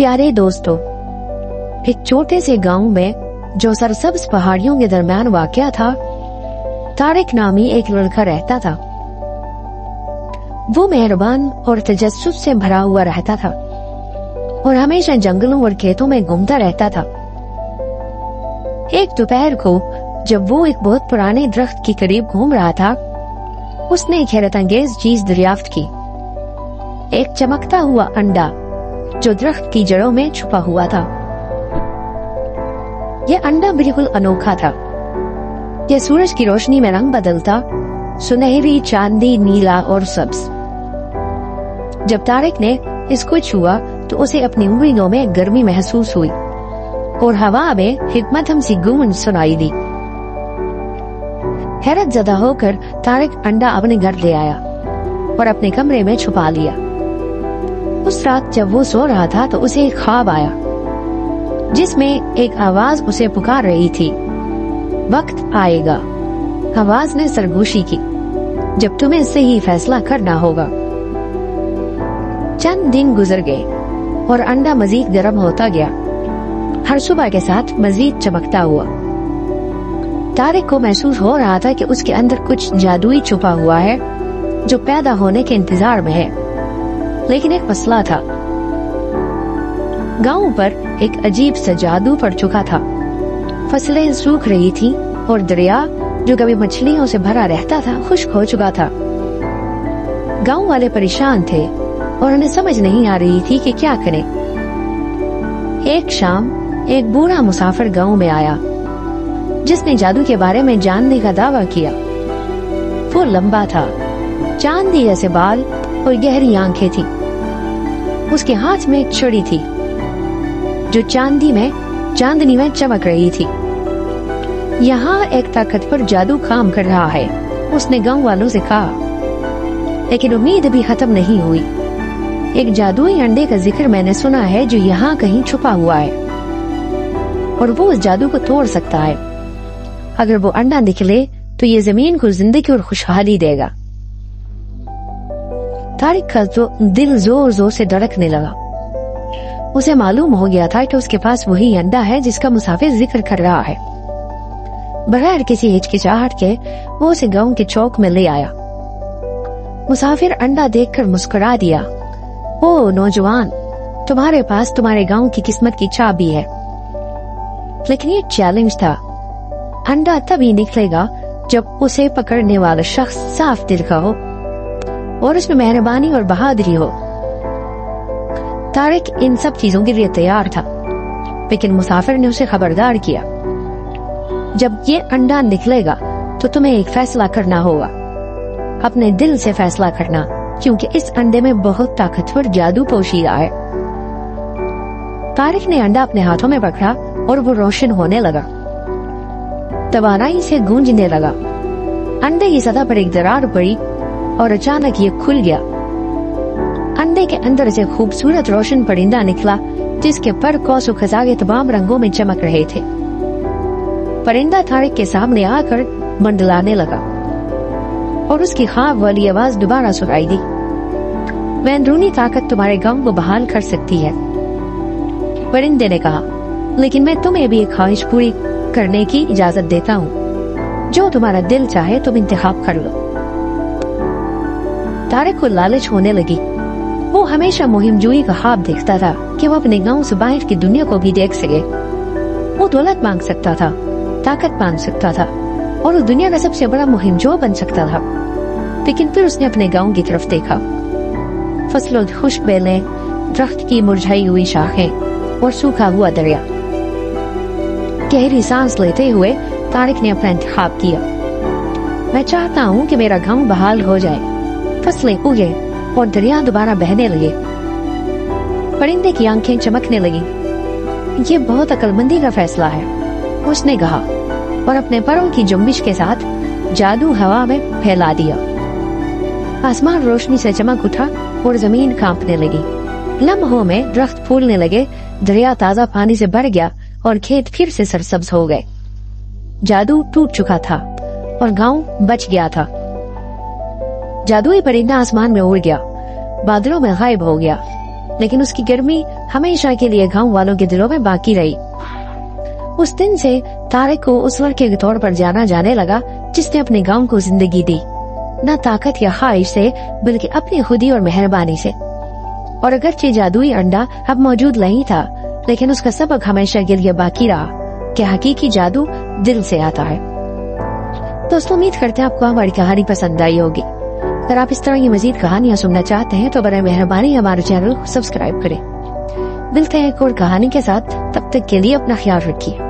प्यारे दोस्तों, एक छोटे से गांव में जो सरसब्ज पहाड़ियों के दरमियान वाक़या था, तारिक नामी एक लड़का रहता था। वो मेहरबान और तजस्सुस से भरा हुआ रहता था और हमेशा जंगलों और खेतों में घूमता रहता था। एक दोपहर को जब वो एक बहुत पुराने दरख्त के करीब घूम रहा था, उसने एक हैरत अंगेज चीज दरियाफ्त की। एक चमकता हुआ अंडा जो दरख्त की जड़ों में छुपा हुआ था। यह अंडा बिल्कुल अनोखा था। यह सूरज की रोशनी में रंग बदलता, सुनहरी, चांदी, नीला और सब्ज। जब तारिक ने इसको छुआ तो उसे अपनी उंगलियों में गर्मी महसूस हुई और हवा में हिकमत सी गूंज सुनाई दी। हैरत ज़दा होकर तारिक अंडा अपने घर ले आया और अपने कमरे में छुपा लिया। उस रात जब वो सो रहा था तो उसे एक ख्वाब आया जिसमें एक आवाज उसे पुकार रही थी, वक्त आएगा। आवाज ने सरगोशी की, जब तुम्हें सही फैसला करना होगा। चंद दिन गुजर गए और अंडा मजीद गर्म होता गया, हर सुबह के साथ मजीद चमकता हुआ। तारिक को महसूस हो रहा था कि उसके अंदर कुछ जादुई छुपा हुआ है जो पैदा होने के इंतजार में है। लेकिन एक मसला था। गांव पर एक अजीब सा जादू पड़ चुका था। फसलें सूख रही थीं और दरिया जो कभी मछलियों से भरा रहता था खुश्क हो चुका था। गांव वाले परेशान थे और उन्हें समझ नहीं आ रही थी कि क्या करें। एक शाम एक बूढ़ा मुसाफिर गांव में आया जिसने जादू के बारे में जानने का दावा किया। वो लंबा था, चांदी जैसे बाल और गहरी आंखें थी। उसके हाथ में एक छड़ी थी जो चांदनी में चमक रही थी। यहाँ एक ताकतवर जादू काम कर रहा है, उसने गांव वालों से कहा। लेकिन उम्मीद अभी खत्म नहीं हुई। एक जादुई अंडे का जिक्र मैंने सुना है जो यहाँ कहीं छुपा हुआ है और वो उस जादू को तोड़ सकता है। अगर वो अंडा निकले तो ये जमीन को जिंदगी और खुशहाली देगा। तारिक का दिल जोर जोर से धड़कने लगा। उसे मालूम हो गया था कि उसके पास वही अंडा है जिसका मुसाफिर जिक्र कर रहा है। बगैर किसी हिचकिचाहट के वो उसे गांव के चौक में ले आया। मुसाफिर अंडा देखकर मुस्कुरा दिया। ओ नौजवान, तुम्हारे पास तुम्हारे गांव की किस्मत की चाबी है। लेकिन ये चैलेंज था। अंडा तभी निकलेगा जब उसे पकड़ने वाला शख्स साफ दिल का हो और उसमें मेहरबानी और बहादुरी हो। तारिक इन सब चीजों के लिए तैयार था, लेकिन मुसाफिर ने उसे खबरदार किया, जब ये अंडा निकलेगा तो तुम्हें एक फैसला करना होगा। अपने दिल से फैसला करना, क्योंकि इस अंडे में बहुत ताकतवर जादू पोशीदा है। तारिक ने अंडा अपने हाथों में पकड़ा और वो रोशन होने लगा, तवानाई से गूंजने लगा। अंडे की सतह पर एक दरार पड़ी और अचानक ये खुल गया। अंडे के अंदर से खूबसूरत रोशन परिंदा निकला जिसके पर कौसो खजा के तमाम रंगों में चमक रहे थे। परिंदा तारिक के सामने आकर मंडलाने लगा और उसकी ख्वाब वाली आवाज दोबारा सुनाई दी, मैं अंदरूनी ताकत तुम्हारे गांव को बहाल कर सकती है। परिंदे ने कहा, लेकिन मैं तुम्हें भी एक ख्वाहिश पूरी करने की इजाजत देता हूँ। जो तुम्हारा दिल चाहे तुम इंतखाब कर लो। तारिक को लालच होने लगी। वो हमेशा मुहिमजोई का ख्वाब देखता था कि वो अपने गांव से बाहर की दुनिया को भी देख सके। वो दौलत मांग सकता था, ताकत मांग सकता था और उस दुनिया का सबसे बड़ा मुहिमजो बन सकता था। लेकिन फिर उसने अपने गांव की तरफ देखा। फसलों की खुश्क बेलें, दरख्त की मुरझाई हुई शाखें और सूखा हुआ दरिया। गहरी सांस लेते हुए तारिक ने अपना इंतखाब किया। मैं चाहता हूँ कि मेरा गांव बहाल हो जाए, फसलें उगे और दरिया दोबारा बहने लगे। परिंदे की आंखें चमकने लगी। ये बहुत अक्लमंदी का फैसला है, उसने कहा और अपने परों की जुम्बिश के साथ जादू हवा में फैला दिया। आसमान रोशनी से चमक उठा और जमीन कांपने लगी। लम्हों में दरख्त फूलने लगे, दरिया ताजा पानी से भर गया और खेत फिर से सरसब्ज हो गए। जादू टूट चुका था और गांव बच गया था। जादुई परिंदा आसमान में उड़ गया, बादलों में गायब हो गया لیکن اس کی گرمی ہمیشہ کے لیے گاؤں والوں کے دلوں میں باقی رہی۔ اس دن سے طارق کو اس ورقے کے طور پر جانا جانے لگا جس نے اپنے گاؤں کو زندگی دی، نہ طاقت یا خواہش سے بلکہ اپنی خودی اور مہربانی سے۔ اور اگرچہ جادوئی انڈا اب موجود نہیں تھا، لیکن اس کا سبق ہمیشہ کے لیے باقی رہا کہ حقیقی جادو دل سے آتا ہے۔ دوستوں، امید کرتے ہیں آپ کو ہماری کہانی پسند آئی ہوگی۔ اگر آپ اس طرح کی مزید کہانیاں سننا چاہتے ہیں تو برائے مہربانی ہمارے چینل کو سبسکرائب کریں۔ ملتے ہیں ایک اور کہانی کے ساتھ، تب تک کے لیے اپنا خیال رکھیے۔